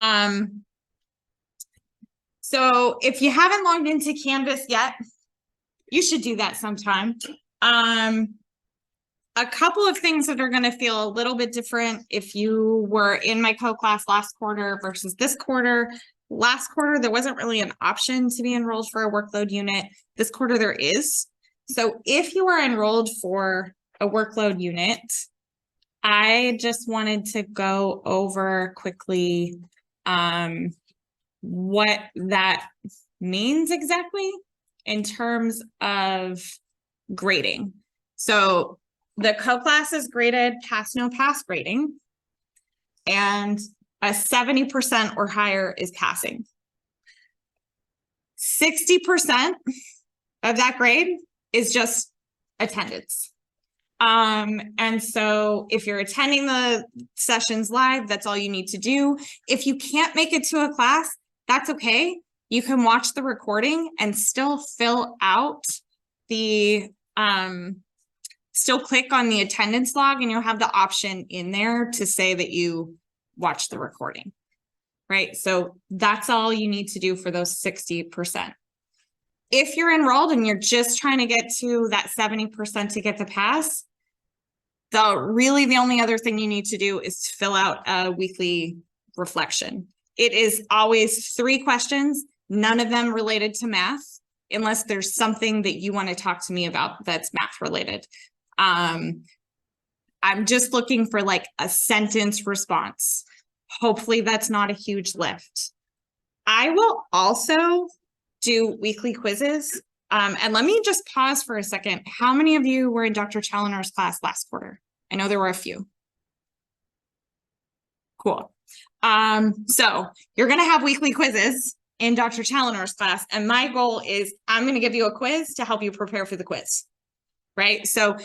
Um, so if you haven't logged into Canvas yet, you should do that sometime. A couple of things that are going to feel a little bit different if you were in my co-class last quarter versus this quarter. Last quarter, there wasn't really an option to be enrolled for a workload unit. This quarter, there is. So if you are enrolled for a workload unit, I just wanted to go over quickly what that means exactly in terms of grading. So the co-class is graded pass, no pass grading, and a 70% or higher is passing. 60% of that grade is just attendance. And so if you're attending the sessions live, that's all you need to do. If you can't make it to a class, that's okay. You can watch the recording and still fill out the, still click on the attendance log, and you'll have the option in there to say that you watch the recording, right? So that's all you need to do for those 60%. If you're enrolled and you're just trying to get to that 70% to get the pass, the only other thing you need to do is to fill out a weekly reflection. It is always 3 questions, none of them related to math, unless there's something that you want to talk to me about that's math related. I'm just looking for like a sentence response. Hopefully that's not a huge lift. I will also do weekly quizzes. And let me just pause for a second. How many of you were in Dr. Challoner's class last quarter? I know there were a few. Cool. So you're going to have weekly quizzes in Dr. Challoner's class. And my goal is I'm going to give you a quiz to help you prepare for the quiz, right? So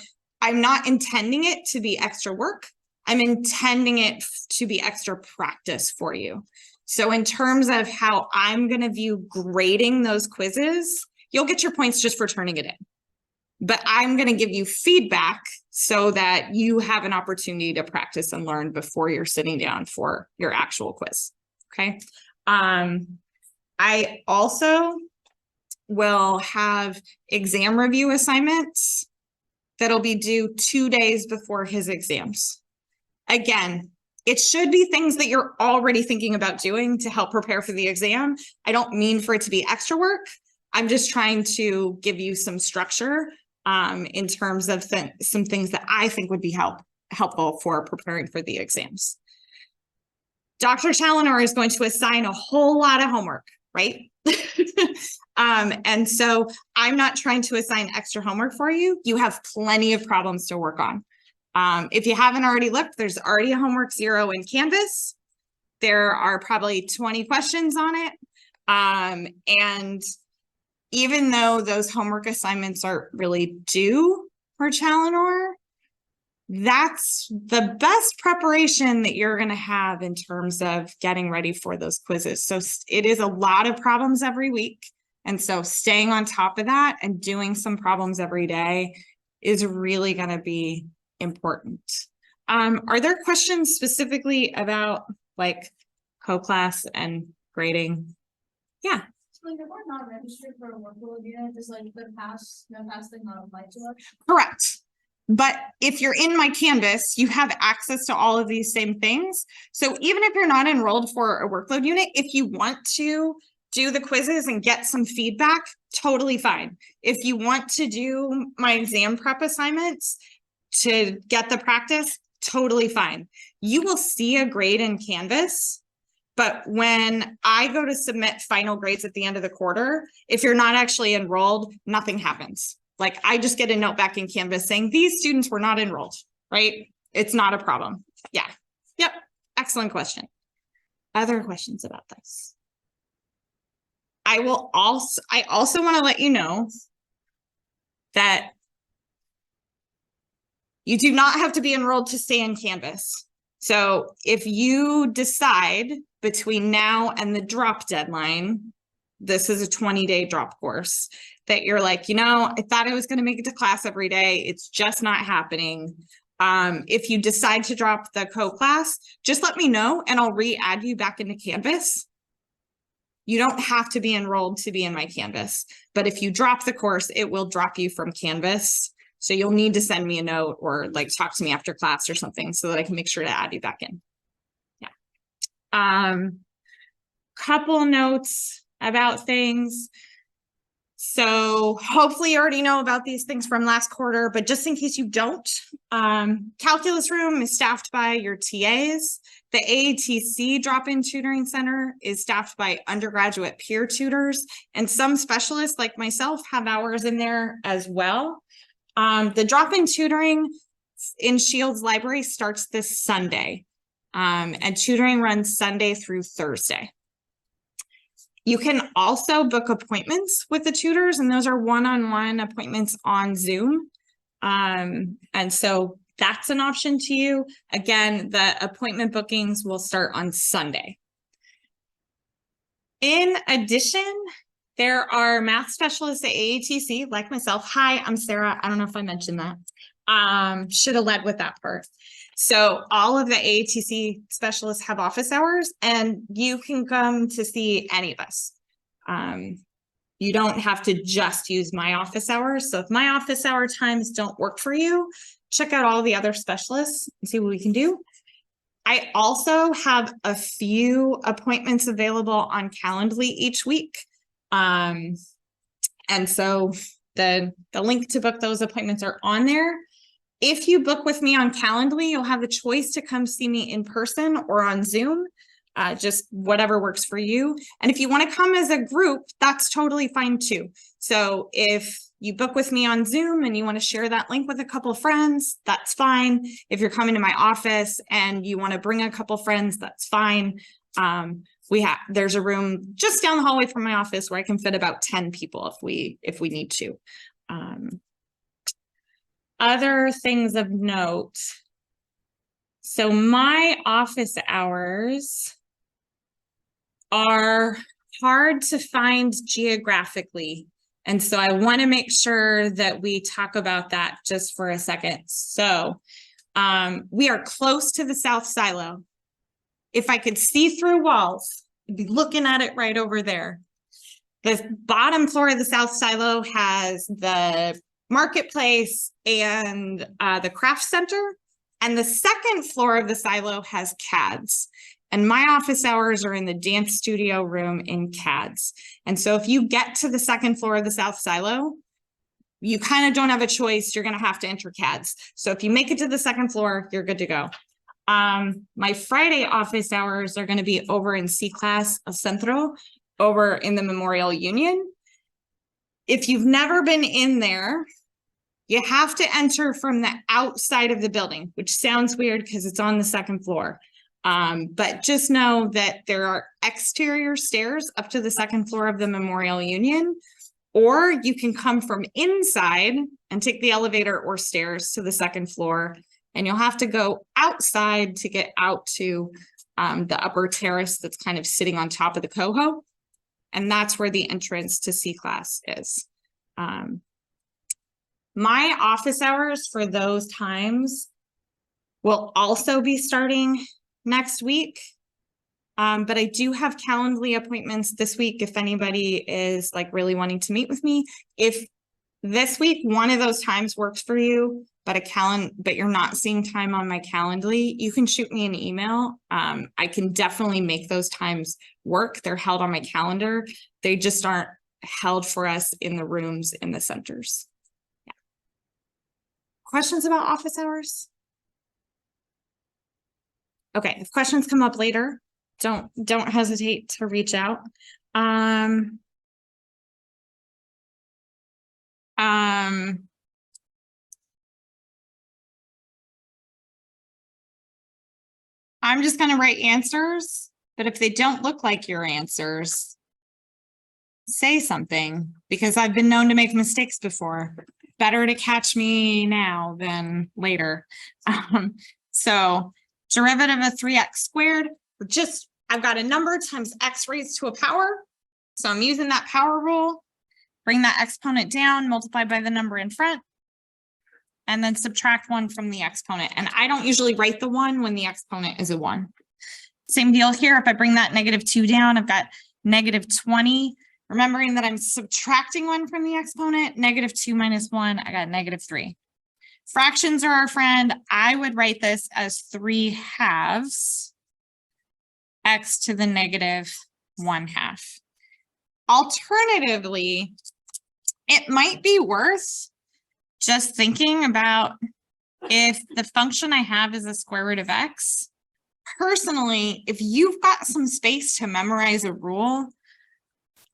I'm not intending it to be extra work. I'm intending it to be extra practice for you. So in terms of how I'm going to view grading those quizzes, you'll get your points just for turning it in. But I'm going to give you feedback so that you have an opportunity to practice and learn before you're sitting down for your actual quiz. Okay. I also will have exam review assignments that'll be due 2 days before his exams. Again, it should be things that you're already thinking about doing to help prepare for the exam. I don't mean for it to be extra work. I'm just trying to give you some structure in terms of some things that I think would be helpful for preparing for the exams. Dr. Challoner is going to assign a whole lot of homework, right? And so I'm not trying to assign extra homework for you. You have plenty of problems to work on. If you haven't already looked, there's already a homework 0 in Canvas. There are probably 20 questions on it. And even though those homework assignments are really due for Challoner, that's the best preparation that you're going to have in terms of getting ready for those quizzes. So it is a lot of problems every week. And so staying on top of that and doing some problems every day is really going to be important. Are there questions specifically about like co-class and grading? Yeah. Like if we're not registered for a workload unit, does like the no pass thing not apply to us? Correct. But if you're in my Canvas, you have access to all of these same things. So even if you're not enrolled for a workload unit, if you want to do the quizzes and get some feedback, totally fine. If you want to do my exam prep assignments to get the practice, totally fine. You will see a grade in Canvas. But when I go to submit final grades at the end of the quarter, if you're not actually enrolled, nothing happens. Like I just get a note back in Canvas saying these students were not enrolled, right? It's not a problem. Yeah. Yep. Excellent question. Other questions about this? I also want to let you know that you do not have to be enrolled to stay in Canvas. So if you decide between now and the drop deadline, this is a 20-day drop course, that you're like, I thought I was going to make it to class every day. It's just not happening. If you decide to drop the co-class, just let me know and I'll re-add you back into Canvas. You don't have to be enrolled to be in my Canvas, but if you drop the course, it will drop you from Canvas. So you'll need to send me a note or like talk to me after class or something so that I can make sure to add you back in. Yeah. Couple notes about things. So hopefully you already know about these things from last quarter, but just in case you don't, calculus room is staffed by your TAs. The AATC drop-in tutoring center is staffed by undergraduate peer tutors, and some specialists like myself have hours in there as well. The drop-in tutoring in Shields Library starts this Sunday, and tutoring runs Sunday through Thursday. You can also book appointments with the tutors, and those are one-on-one appointments on Zoom. And so that's an option to you. Again, the appointment bookings will start on Sunday. In addition, there are math specialists at AATC, like myself. Hi, I'm Sarah. I don't know if I mentioned that. Should have led with that part. So all of the AATC specialists have office hours, and you can come to see any of us. You don't have to just use my office hours. So if my office hour times don't work for you, check out all the other specialists and see what we can do. I also have a few appointments available on Calendly each week. And so the link to book those appointments are on there. If you book with me on Calendly, you'll have the choice to come see me in person or on Zoom, just whatever works for you. And if you want to come as a group, that's totally fine too. So if you book with me on Zoom and you want to share that link with a couple of friends, that's fine. If you're coming to my office and you want to bring a couple friends, that's fine. There's a room just down the hallway from my office where I can fit about 10 people if we need to. Other things of note. So my office hours are hard to find geographically. And so I want to make sure that we talk about that just for a second. So we are close to the South Silo. If I could see through walls, I'd be looking at it right over there. The bottom floor of the South Silo has the marketplace and the craft center. And the second floor of the silo has CADS. And my office hours are in the dance studio room in CADS. And so if you get to the second floor of the South Silo, you kind of don't have a choice. You're going to have to enter CADS. So if you make it to the second floor, you're good to go. My Friday office hours are going to be over in C-Class of Centro, over in the Memorial Union. If you've never been in there, you have to enter from the outside of the building, which sounds weird because it's on the second floor. But just know that there are exterior stairs up to the second floor of the Memorial Union, or you can come from inside and take the elevator or stairs to the second floor, and you'll have to go outside to get out to the upper terrace that's kind of sitting on top of the coho. And that's where the entrance to C-Class is. My office hours for those times will also be starting next week. But I do have Calendly appointments this week if anybody is like really wanting to meet with me. If this week one of those times works for you, but you're not seeing time on my Calendly, you can shoot me an email. I can definitely make those times work. They're held on my calendar. They just aren't held for us in the rooms in the centers. Yeah. Questions about office hours? Okay, if questions come up later, don't hesitate to reach out. I'm just going to write answers, but if they don't look like your answers, say something, because I've been known to make mistakes before. Better to catch me now than later. So derivative of 3x squared, I've got a number times x raised to a power. So I'm using that power rule. Bring that exponent down, multiply by the number in front. and then subtract 1 from the exponent. And I don't usually write the 1 when the exponent is a 1. Same deal here. If I bring that -2 down, I've got -20. Remembering that I'm subtracting 1 from the exponent, -2 minus 1, I got -3. Fractions are our friend. I would write this as 3/2 x to the -1/2. Alternatively, it might be worth just thinking about if the function I have is a square root of x. Personally, if you've got some space to memorize a rule,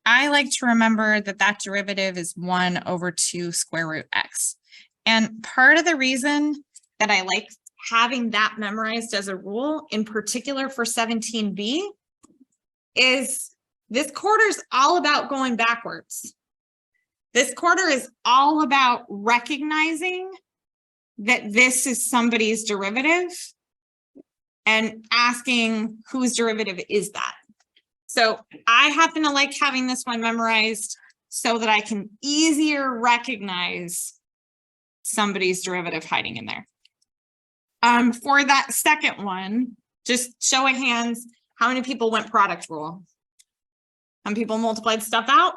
I like to remember that that derivative is 1/2 square root x. And part of the reason that I like having that memorized as a rule, in particular for 17b, is this quarter is all about going backwards. This quarter is all about recognizing that this is somebody's derivative and asking whose derivative is that. So I happen to like having this one memorized so that I can easier recognize somebody's derivative hiding in there. For that second one, just show of hands, how many people went product rule? Some people multiplied stuff out.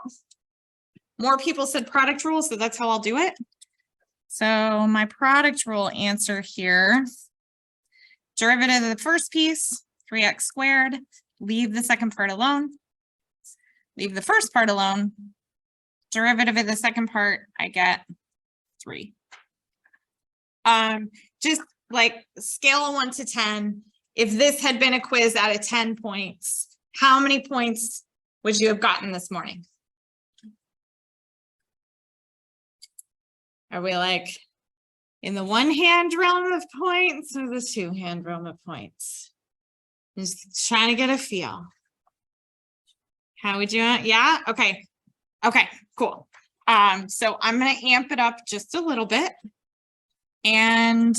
More people said product rule, so that's how I'll do it. So my product rule answer here, derivative of the first piece, 3x squared, leave the second part alone, leave the first part alone, derivative of the second part, I get 3. Just like scale of 1 to 10, if this had been a quiz out of 10 points, how many points would you have gotten this morning? Are we like in the 1-hand realm of points or the 2-hand realm of points? Just trying to get a feel. How would you, yeah, okay. Okay, cool. So I'm going to amp it up just a little bit. And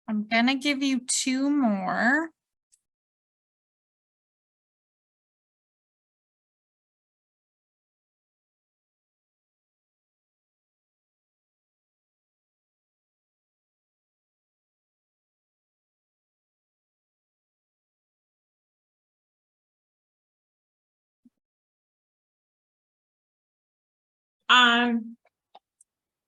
I'm going to give you 2 more.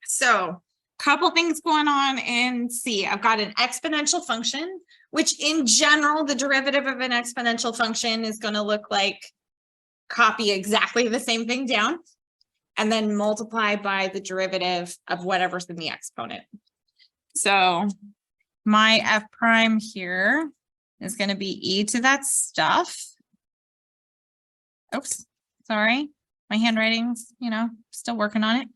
So couple things going on in C. I've got an exponential function, which in general, the derivative of an exponential function is going to look like copy exactly the same thing down and then multiply by the derivative of whatever's in the exponent. So my f prime here is going to be e to that stuff. Oops, sorry. My handwriting's, still working on it.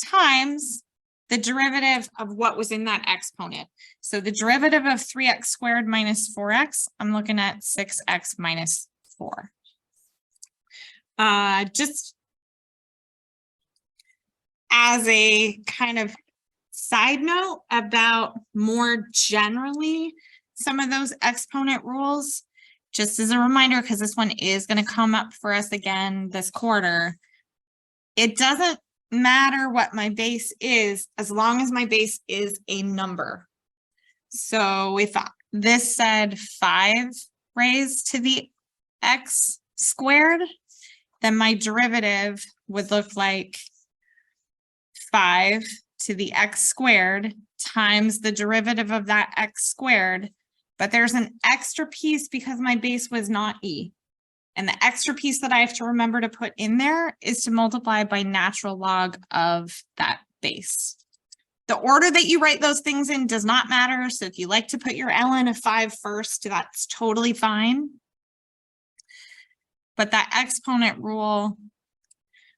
Times the derivative of what was in that exponent. So the derivative of 3x squared minus 4x, I'm looking at 6x minus 4. Just as a kind of side note about more generally some of those exponent rules, just as a reminder, because this one is going to come up for us again this quarter, it doesn't matter what my base is as long as my base is a number. So if this said 5 raised to the x squared, then my derivative would look like 5 to the x squared times the derivative of that x squared. But there's an extra piece because my base was not e. And the extra piece that I have to remember to put in there is to multiply by natural log of that base. The order that you write those things in does not matter. So if you like to put your ln of 5 first, that's totally fine. But that exponent rule,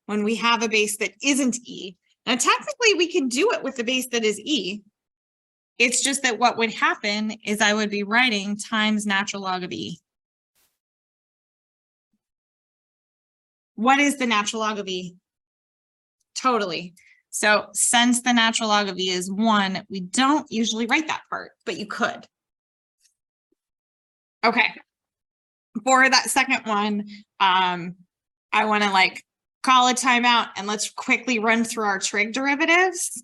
when we have a base that isn't e, now technically we can do it with the base that is e. It's just that what would happen is I would be writing times natural log of e. What is the natural log of E? Totally. So since the natural log of E is 1, we don't usually write that part, but you could. Okay. For that second one, I want to like call a timeout and let's quickly run through our trig derivatives.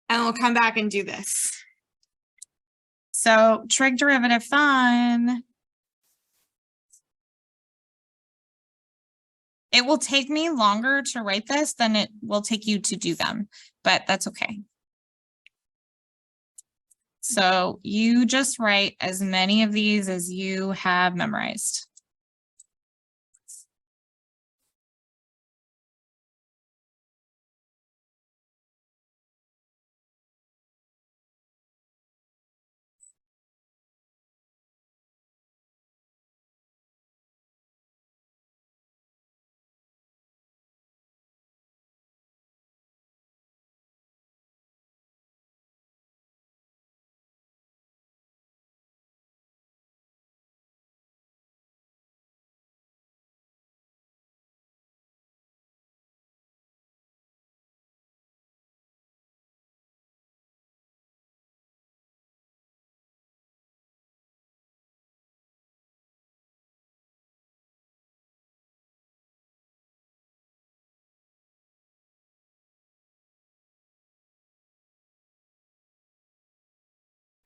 And we'll come back and do this. So trig derivative fun. It will take me longer to write this than it will take you to do them, but that's okay. So you just write as many of these as you have memorized.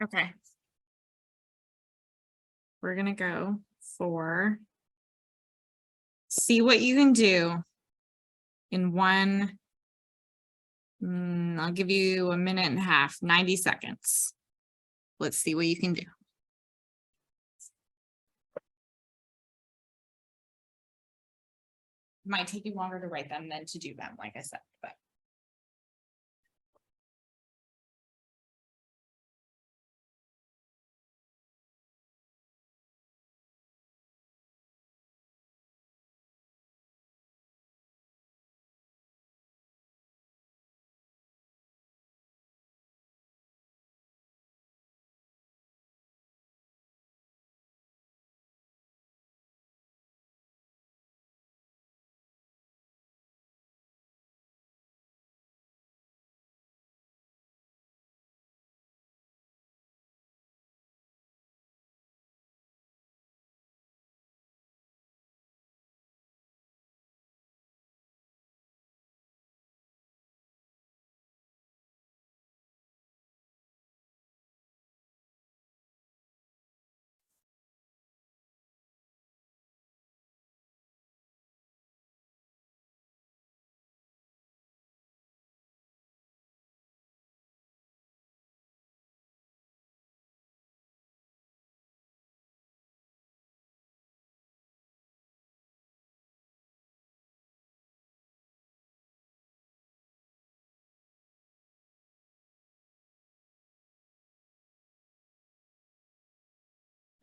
Okay. We're going to go for see what you can do in one. I'll give you a minute and a half, 90 seconds. Let's see what you can do. Might take you longer to write them than to do them, like I said, but.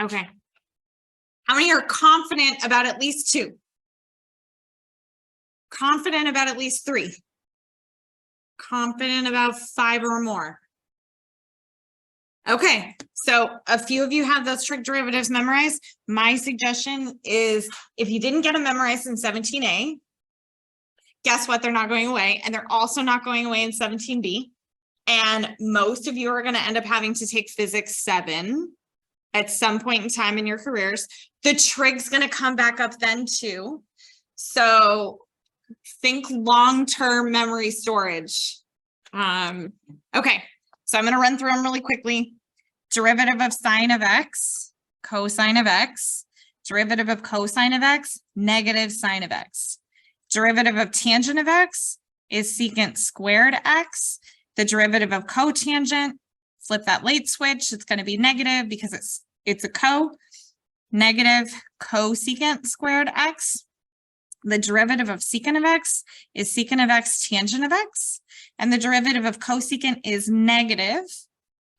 Okay. How many are confident about at least 2? Confident about at least 3? Confident about 5 or more? Okay, so a few of you have those trig derivatives memorized. My suggestion is if you didn't get them memorized in 17A, guess what? They're not going away. And they're also not going away in 17B. And most of you are going to end up having to take physics 7 at some point in time in your careers. The trig's going to come back up then too. So think long-term memory storage. Okay, so I'm going to run through them really quickly. Derivative of sine of x, cosine of x. Derivative of cosine of x, negative sine of x. Derivative of tangent of x is secant squared x. The derivative of cotangent, flip that late switch, it's going to be negative because it's a negative cosecant squared x. The derivative of secant of x is secant of x tangent of x. And the derivative of cosecant is negative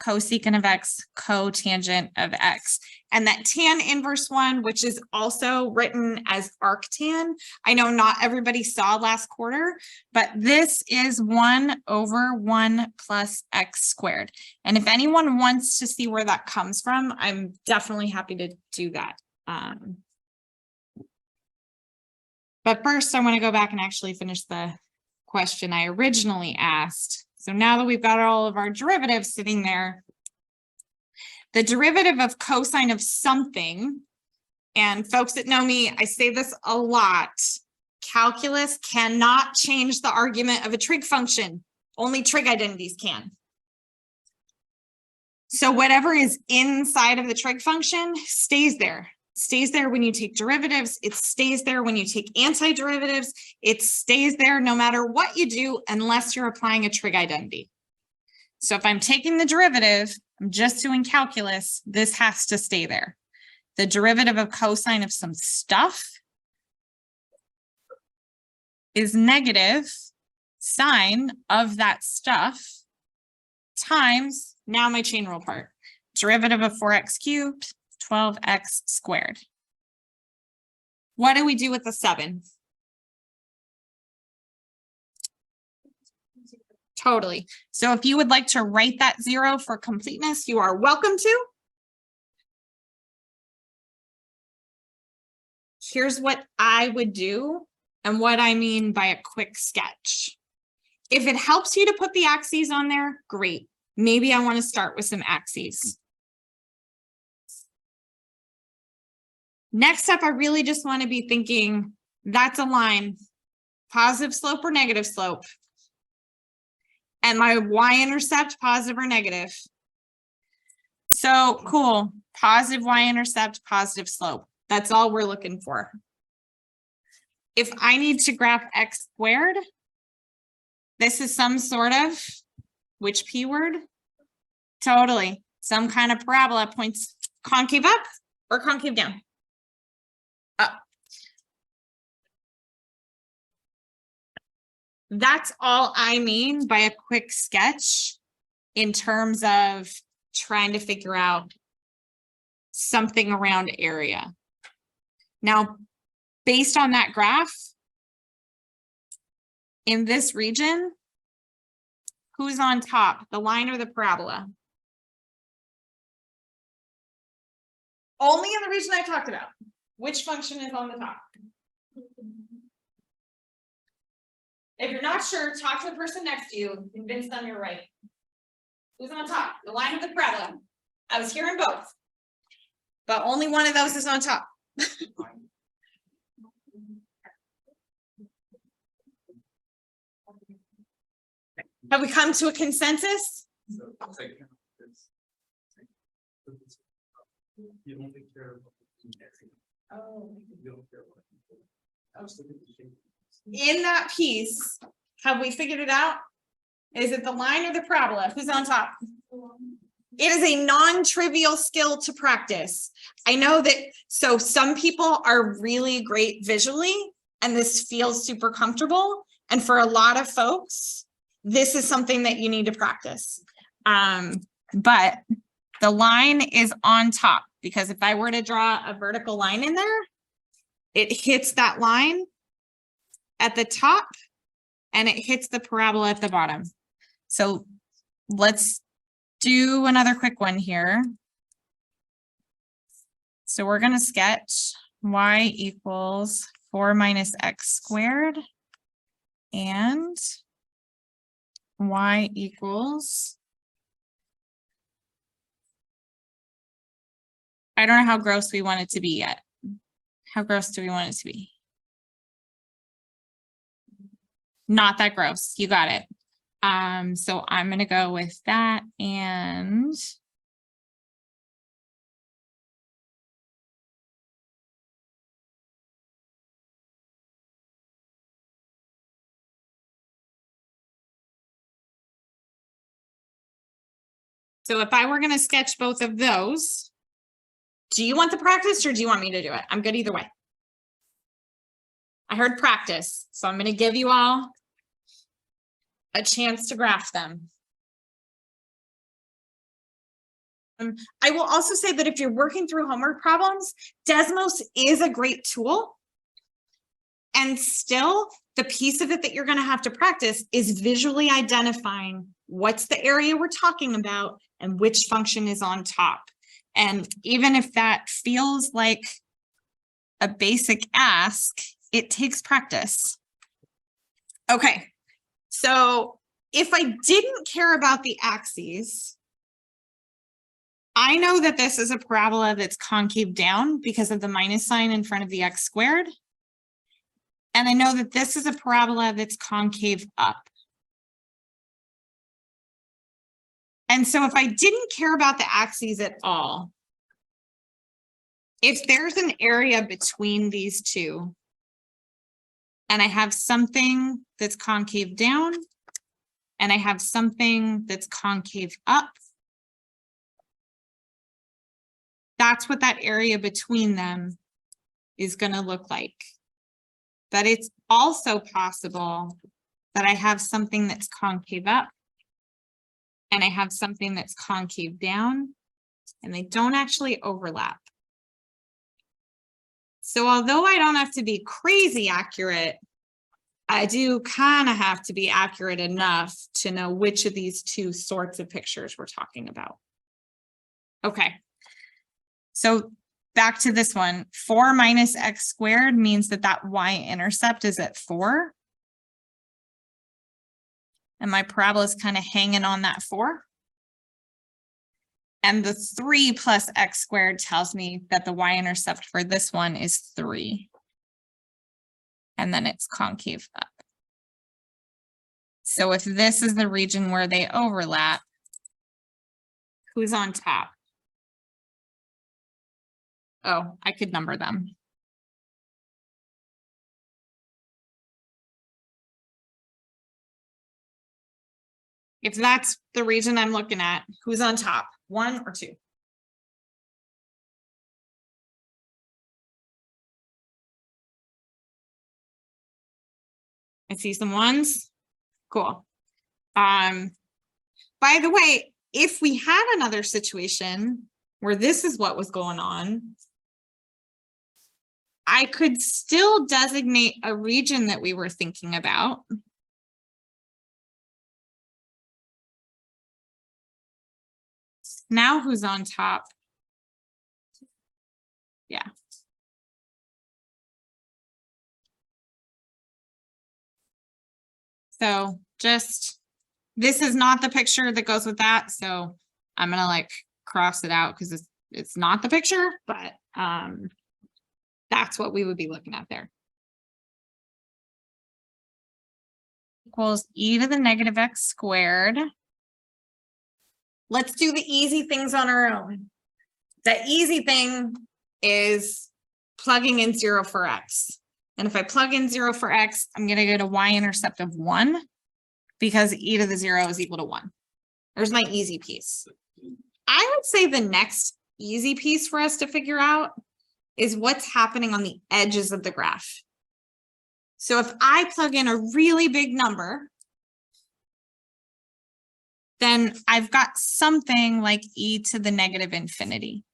cosecant of x cotangent of x. And that tan inverse one, which is also written as arctan, I know not everybody saw last quarter, but this is 1 over 1 plus x squared. And if anyone wants to see where that comes from, I'm definitely happy to do that. But first, I want to go back and actually finish the question I originally asked. So now that we've got all of our derivatives sitting there, the derivative of cosine of something, and folks that know me, I say this a lot, calculus cannot change the argument of a trig function. Only trig identities can. So whatever is inside of the trig function stays there. Stays there when you take derivatives. It stays there when you take antiderivatives. It stays there no matter what you do, unless you're applying a trig identity. So if I'm taking the derivative, I'm just doing calculus, this has to stay there. The derivative of cosine of some stuff is negative sine of that stuff times, now my chain rule part, derivative of 4x cubed, 12x squared. What do we do with the 7? Totally. So if you would like to write that 0 for completeness, you are welcome to. Here's what I would do and what I mean by a quick sketch. If it helps you to put the axes on there, great. Maybe I want to start with some axes. Next up, I really just want to be thinking, that's a line, positive slope or negative slope. And my y-intercept, positive or negative. So cool, positive y-intercept, positive slope. That's all we're looking for. If I need to graph x squared, this is some sort of, which p word? Totally, some kind of parabola points concave up or concave down? Up. That's all I mean by a quick sketch in terms of trying to figure out something around area. Now, based on that graph, in this region, who's on top, the line or the parabola? Only in the region I talked about. Which function is on the top? If you're not sure, talk to the person next to you and convince them you're right. Who's on top? The line or the parabola? I was hearing both, but only one of those is on top. Have we come to a consensus? You don't take care of In that piece, have we figured it out? Is it the line or the parabola? Who's on top? It is a non-trivial skill to practice. I know that, so some people are really great visually, and this feels super comfortable. And for a lot of folks, this is something that you need to practice. But the line is on top, because if I were to draw a vertical line in there, it hits that line at the top and it hits the parabola at the bottom. So let's do another quick one here. So we're going to sketch y equals 4 minus x squared and y equals, I don't know how gross we want it to be yet. How gross do we want it to be? Not that gross. You got it. So I'm going to go with that and so if I were going to sketch both of those, do you want the practice or do you want me to do it? I'm good either way. I heard practice, so I'm going to give you all a chance to graph them. I will also say that if you're working through homework problems, Desmos is a great tool. And still, the piece of it that you're going to have to practice is visually identifying what's the area we're talking about and which function is on top. And even if that feels like a basic ask, it takes practice. Okay, so if I didn't care about the axes, I know that this is a parabola that's concave down because of the minus sign in front of the x squared. And I know that this is a parabola that's concave up. And so if I didn't care about the axes at all, if there's an area between these two, and I have something that's concave down, and I have something that's concave up, that's what that area between them is going to look like. But it's also possible that I have something that's concave up and I have something that's concave down, and they don't actually overlap. So although I don't have to be crazy accurate, I do kind of have to be accurate enough to know which of these two sorts of pictures we're talking about. Okay. So back to this one, 4 minus x squared means that that y-intercept is at 4. And my parabola is kind of hanging on that 4. And the 3 plus x squared tells me that the y-intercept for this one is 3. And then it's concave up. So if this is the region where they overlap, who's on top? Oh, I could number them. If that's the region I'm looking at, who's on top? 1 or 2? I see some 1s. Cool. By the way, if we had another situation where this is what was going on, I could still designate a region that we were thinking about. Now who's on top? Yeah. So just, this is not the picture that goes with that. So I'm gonna like cross it out because it's not the picture, but that's what we would be looking at there. Equals e to the negative x squared. Let's do the easy things on our own. The easy thing is plugging in 0 for x. And if I plug in 0 for x, I'm going to get a y-intercept of 1 because e to the 0 is equal to 1. There's my easy piece. I would say the next easy piece for us to figure out is what's happening on the edges of the graph. So if I plug in a really big number, then I've got something like e to the negative infinity.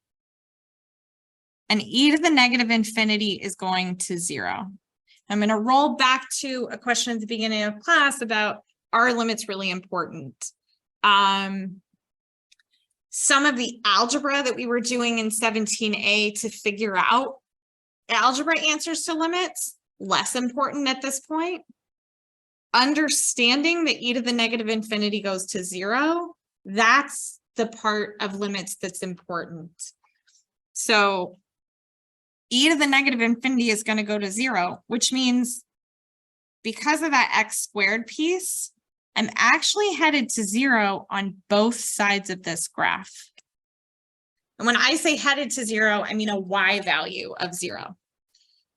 And e to the negative infinity is going to 0. I'm going to roll back to a question at the beginning of class about, are limits really important? Some of the algebra that we were doing in 17A to figure out algebra answers to limits, less important at this point. Understanding that e to the negative infinity goes to 0, that's the part of limits that's important. So e to the negative infinity is going to go to 0, which means because of that x squared piece, I'm actually headed to 0 on both sides of this graph. And when I say headed to 0, I mean a y value of 0.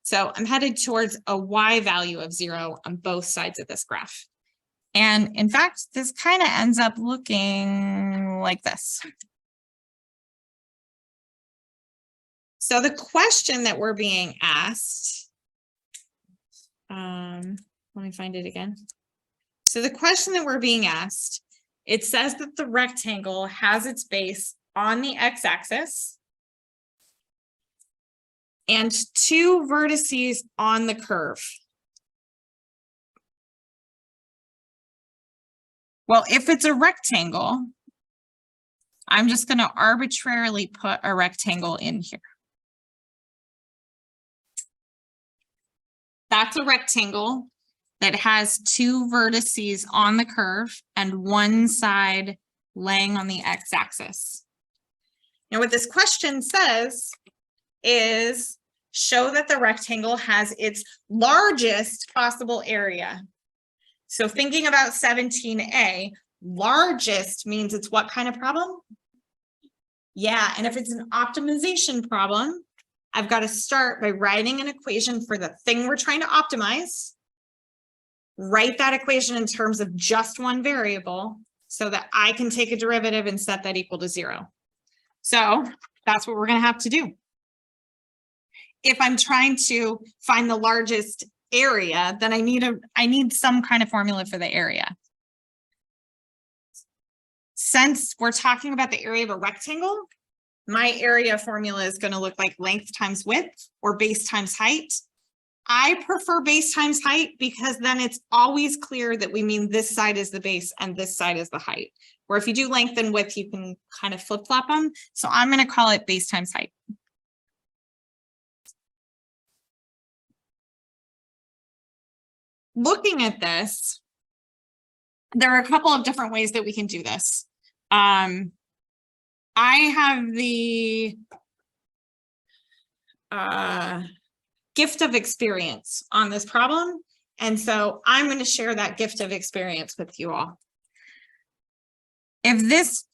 So I'm headed towards a y value of 0 on both sides of this graph. And in fact, this kind of ends up looking like this. So the question that we're being asked, let me find it again. So the question that we're being asked, it says that the rectangle has its base on the x-axis and 2 vertices on the curve. Well, if it's a rectangle, I'm just going to arbitrarily put a rectangle in here. That's a rectangle that has two vertices on the curve and one side laying on the x-axis. Now, what this question says is show that the rectangle has its largest possible area. So thinking about 17A, largest means it's what kind of problem? Yeah, and if it's an optimization problem, I've got to start by writing an equation for the thing we're trying to optimize. Write that equation in terms of just one variable so that I can take a derivative and set that equal to 0. So that's what we're going to have to do. If I'm trying to find the largest area, then I need some kind of formula for the area. Since we're talking about the area of a rectangle, my area formula is going to look like length times width or base times height. I prefer base times height because then it's always clear that we mean this side is the base and this side is the height. Or if you do length and width, you can kind of flip-flop them. So I'm going to call it base times height. Looking at this, there are a couple of different ways that we can do this. I have the gift of experience on this problem. And so I'm going to share that gift of experience with you all. If this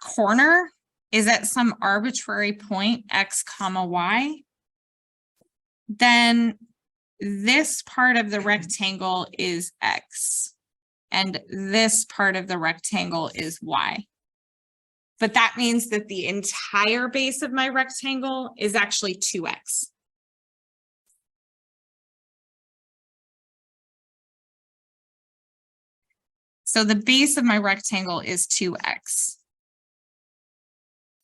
corner is at some arbitrary point, x comma y, then this part of the rectangle is x, and this part of the rectangle is y. But that means that the entire base of my rectangle is actually 2x. So the base of my rectangle is 2x.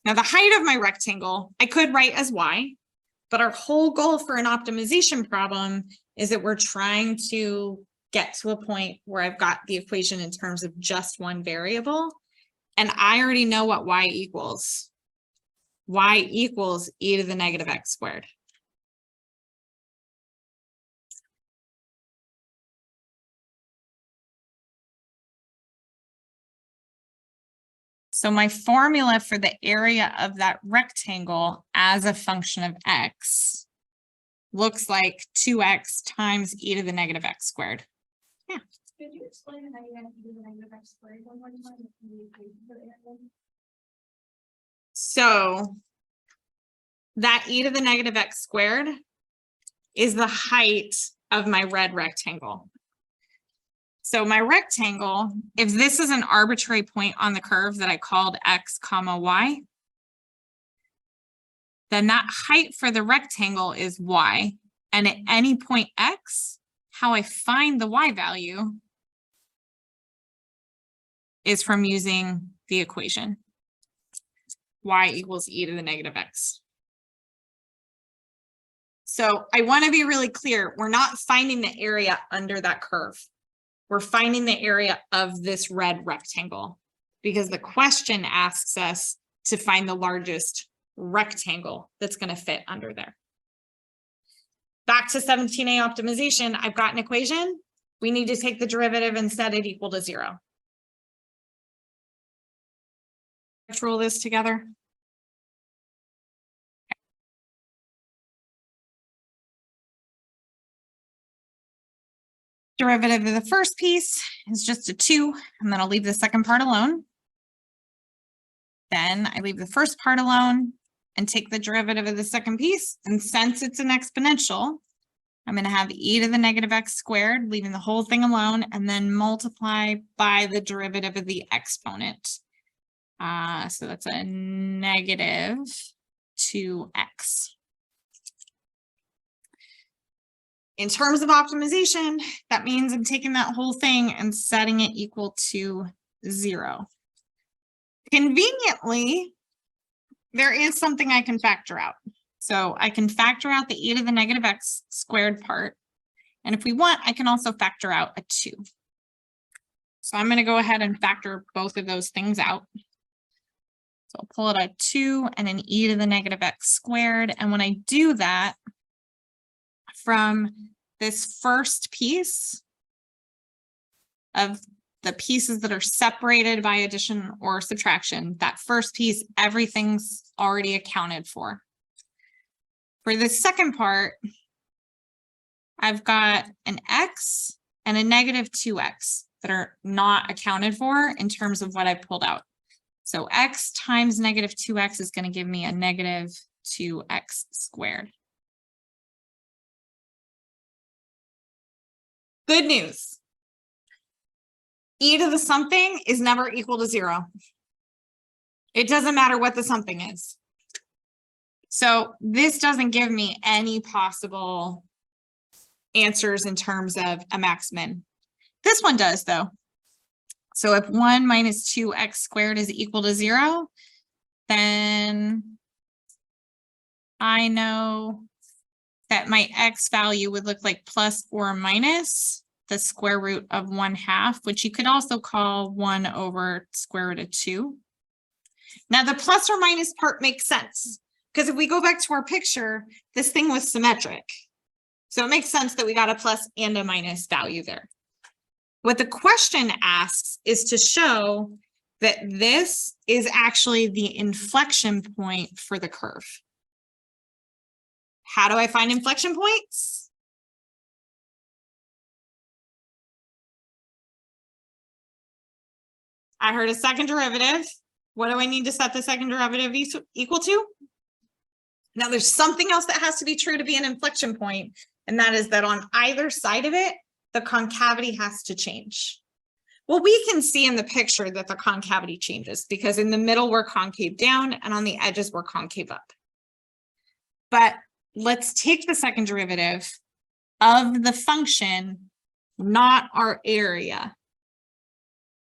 Now the height of my rectangle, I could write as y, but our whole goal for an optimization problem is that we're trying to get to a point where I've got the equation in terms of just one variable. And I already know what y equals. Y equals e to the negative x squared. So my formula for the area of that rectangle as a function of x looks like 2x times e to the negative x squared. Yeah. Could you explain how you're going to do the negative x squared one more time? So that e to the negative x squared is the height of my red rectangle. So my rectangle, if this is an arbitrary point on the curve that I called x comma y, then that height for the rectangle is y. And at any point x, how I find the y value is from using the equation. Y equals e to the negative x. So I want to be really clear. We're not finding the area under that curve. We're finding the area of this red rectangle because the question asks us to find the largest rectangle that's going to fit under there. Back to 17A optimization, I've got an equation. We need to take the derivative and set it equal to 0. Let's roll this together. Derivative of the first piece is just a 2, and then I'll leave the second part alone. Then I leave the first part alone and take the derivative of the second piece. And since it's an exponential, I'm going to have e to the negative x squared, leaving the whole thing alone, and then multiply by the derivative of the exponent. So that's a negative 2x. In terms of optimization, that means I'm taking that whole thing and setting it equal to 0. Conveniently, there is something I can factor out. So I can factor out the e to the negative x squared part. And if we want, I can also factor out a 2. So I'm going to go ahead and factor both of those things out. So I'll pull out a 2 and an e to the negative x squared. And when I do that, from this first piece of the pieces that are separated by addition or subtraction, that first piece, everything's already accounted for. For the second part, I've got an x and a negative 2x that are not accounted for in terms of what I pulled out. So x times negative 2x is going to give me a negative 2x squared. Good news. E to the something is never equal to 0. It doesn't matter what the something is. So this doesn't give me any possible answers in terms of a max min. This one does though. So if 1 minus 2x squared is equal to 0, then I know that my x value would look like plus or minus the square root of 1/2, which you could also call 1 over square root of 2. Now the plus or minus part makes sense because if we go back to our picture, this thing was symmetric. So it makes sense that we got a plus and a minus value there. What the question asks is to show that this is actually the inflection point for the curve. How do I find inflection points? I heard a second derivative. What do I need to set the second derivative equal to? Now there's something else that has to be true to be an inflection point, and that is that on either side of it, the concavity has to change. Well, we can see in the picture that the concavity changes because in the middle we're concave down and on the edges we're concave up. But let's take the second derivative of the function, not our area,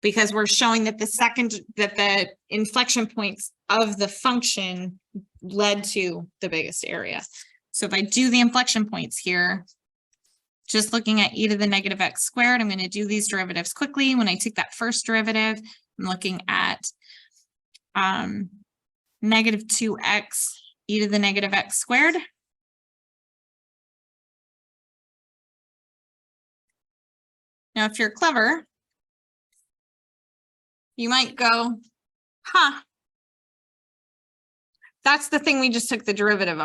because we're showing that the inflection points of the function led to the biggest area. So if I do the inflection points here, just looking at e to the negative x squared, I'm going to do these derivatives quickly. When I take that first derivative, I'm looking at negative 2x e to the negative x squared. Now, if you're clever, you might go, huh, that's the thing we just took the derivative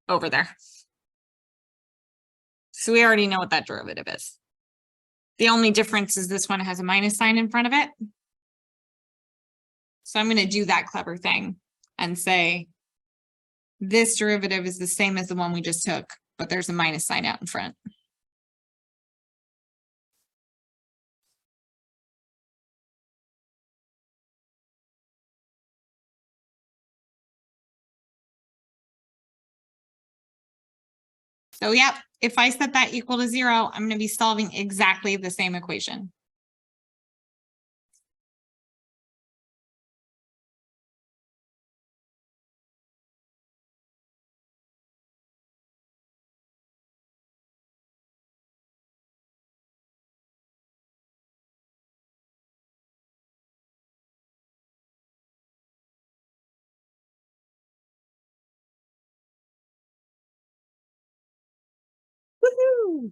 over there. So we already know what that derivative is. The only difference is this one has a minus sign in front of it. So I'm going to do that clever thing and say this derivative is the same as the one we just took, but there's a minus sign out in front. So yep, if I set that equal to 0, I'm going to be solving exactly the same equation. Woohoo!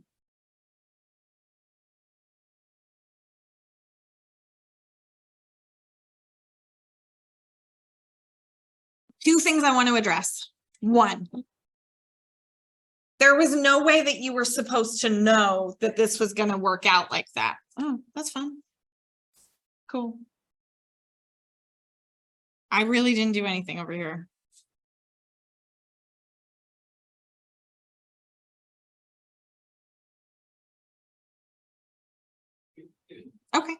Two things I want to address. One, there was no way that you were supposed to know that this was going to work out like that. Oh, that's fun. Cool. I really didn't do anything over here. Okay.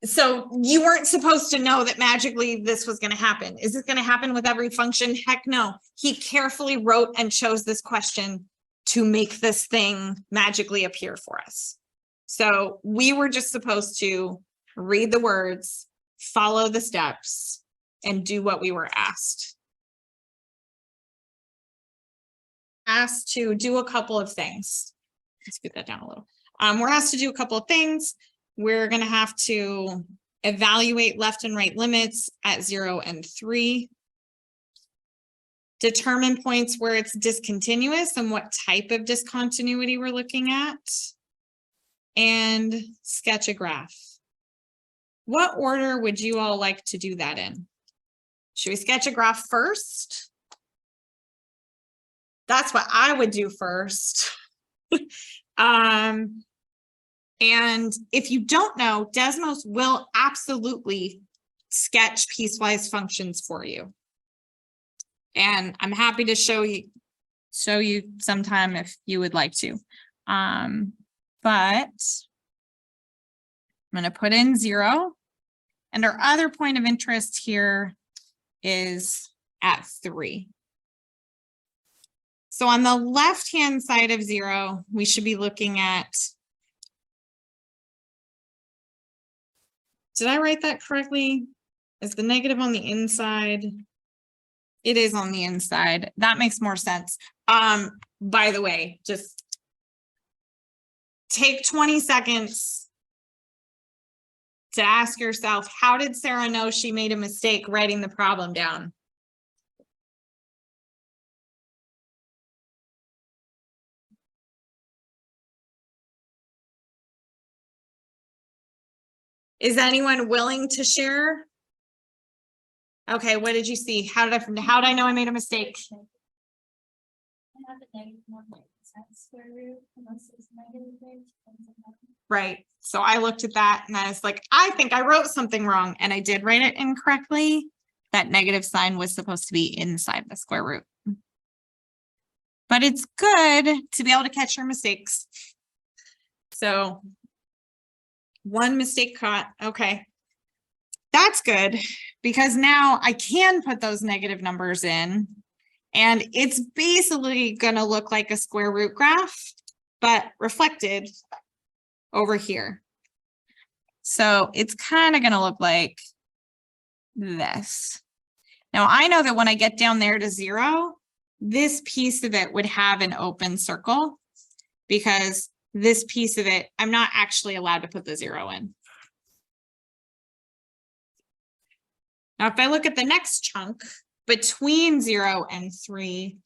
So you weren't supposed to know that magically this was going to happen. Is this going to happen with every function? Heck no. He carefully wrote and chose this question to make this thing magically appear for us. So we were just supposed to read the words, follow the steps, and do what we were asked. Asked to do a couple of things. Let's scoot that down a little. We're asked to do a couple of things. We're going to have to evaluate left and right limits at 0 and 3. determine points where it's discontinuous and what type of discontinuity we're looking at, and sketch a graph. What order would you all like to do that in? Should we sketch a graph first? That's what I would do first. And if you don't know, Desmos will absolutely sketch piecewise functions for you. And I'm happy to show you sometime if you would like to. But I'm going to put in 0. And our other point of interest here is at 3. So on the left-hand side of 0, we should be looking at, did I write that correctly? Is the negative on the inside? It is on the inside. That makes more sense. By the way, just take 20 seconds to ask yourself, how did Sarah know she made a mistake writing the problem down? Is anyone willing to share? Okay, what did you see? How did I know I made a mistake? I have a negative 1 square root unless it's negative. Right. So I looked at that and I was like, I think I wrote something wrong, and I did write it incorrectly. That negative sign was supposed to be inside the square root. But it's good to be able to catch your mistakes. So 1 mistake caught. Okay. That's good, because now I can put those negative numbers in, and it's basically going to look like a square root graph, but reflected over here. So it's kind of going to look like this. Now I know that when I get down there to 0, this piece of it would have an open circle, because this piece of it, I'm not actually allowed to put the 0 in. Now, if I look at the next chunk between 0 and 3,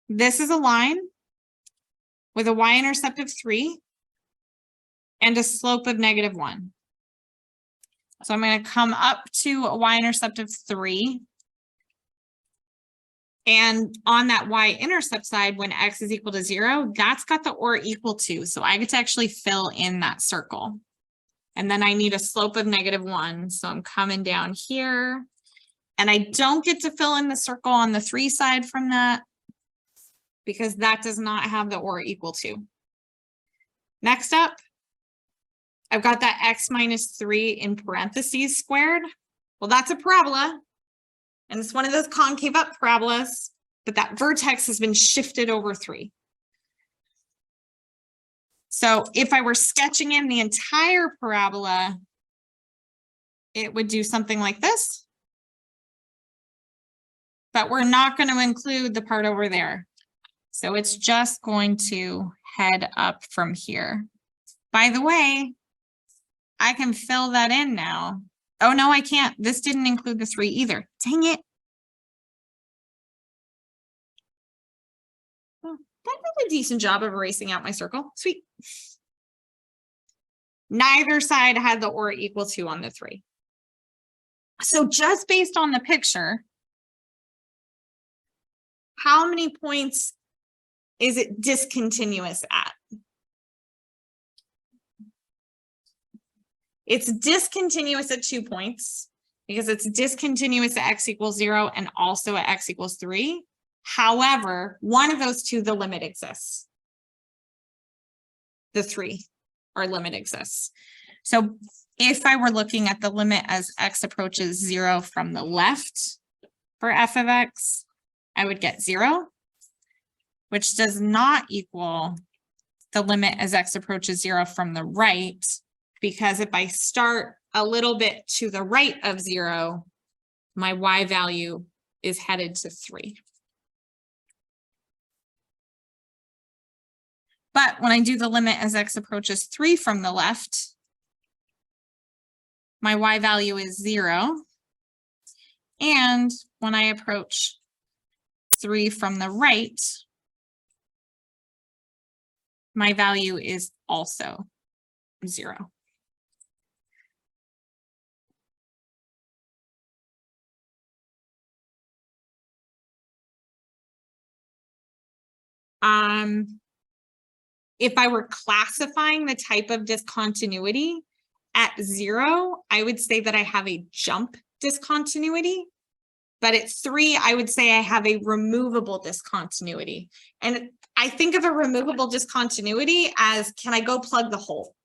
this is a line with a y-intercept of 3 and a slope of -1. So I'm going to come up to a y-intercept of 3. And on that y-intercept side, when x is equal to 0, that's got the or equal to. So I get to actually fill in that circle. And then I need a slope of -1. So I'm coming down here. And I don't get to fill in the circle on the 3 side from that, because that does not have the or equal to. Next up, I've got that x minus 3 in parentheses squared. Well, that's a parabola. And it's one of those concave up parabolas, but that vertex has been shifted over 3. So if I were sketching in the entire parabola, it would do something like this. But we're not going to include the part over there. So it's just going to head up from here. By the way, I can fill that in now. Oh, no, I can't. This didn't include the 3 either. Dang it. Oh, that did a decent job of erasing out my circle. Sweet. Neither side had the or equal to on the 3. So just based on the picture, how many points is it discontinuous at? It's discontinuous at 2 points, because it's discontinuous at x equals 0 and also at x equals 3. However, one of those two, the limit exists. The 3, our limit exists. So if I were looking at the limit as x approaches 0 from the left for f of x, I would get 0, which does not equal the limit as x approaches 0 from the right, because if I start a little bit to the right of 0, my y value is headed to 3. But when I do the limit as x approaches 3 from the left, my y value is 0. And when I approach 3 from the right, my value is also 0. If I were classifying the type of discontinuity at 0, I would say that I have a jump discontinuity. But at 3, I would say I have a removable discontinuity. And I think of a removable discontinuity as, can I go plug the hole?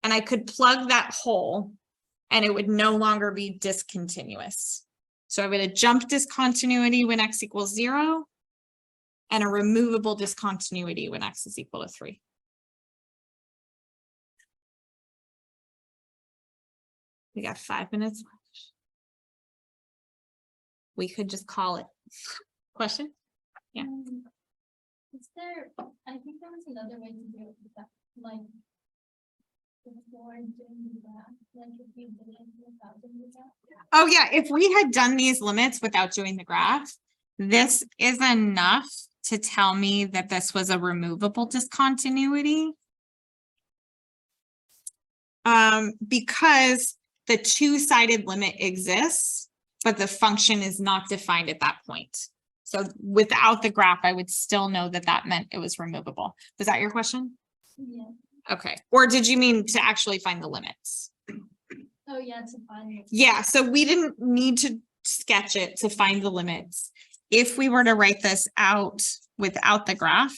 And I could plug that hole and it would no longer be discontinuous. So I would have a jump discontinuity when x equals 0 and a removable discontinuity when x is equal to 3. We got 5 minutes left. We could just call it. Question? Yeah. Is there, I think there was another way to do it with that, like, before doing the graph, like if you did it without doing the graph. Oh yeah, if we had done these limits without doing the graph, this is enough to tell me that this was a removable discontinuity. Because the two-sided limit exists, but the function is not defined at that point. So without the graph, I would still know that that meant it was removable. Was that your question? Yeah. Okay. Or did you mean to actually find the limits? Oh yeah, to find it. Yeah, so we didn't need to sketch it to find the limits. If we were to write this out without the graph,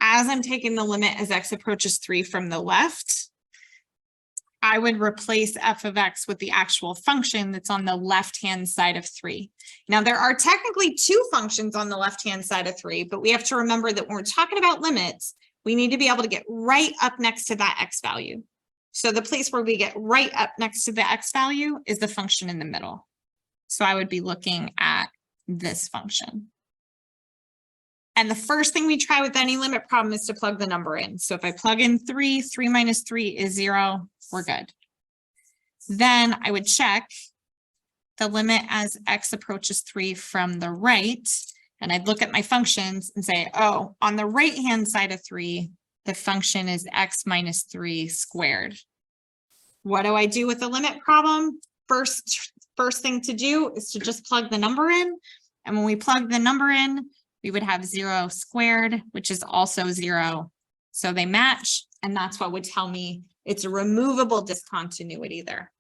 as I'm taking the limit as x approaches 3 from the left, I would replace f of x with the actual function that's on the left-hand side of 3. Now, there are technically 2 functions on the left-hand side of 3, but we have to remember that when we're talking about limits, we need to be able to get right up next to that x value. So the place where we get right up next to the x value is the function in the middle. So I would be looking at this function. And the first thing we try with any limit problem is to plug the number in. So if I plug in 3, 3 minus 3 is 0, we're good. Then I would check the limit as x approaches 3 from the right. And I'd look at my functions and say, oh, on the right-hand side of 3, the function is x minus 3 squared. What do I do with the limit problem? First thing to do is to just plug the number in. And when we plug the number in, we would have 0 squared, which is also 0. So they match, and that's what would tell me it's a removable discontinuity there.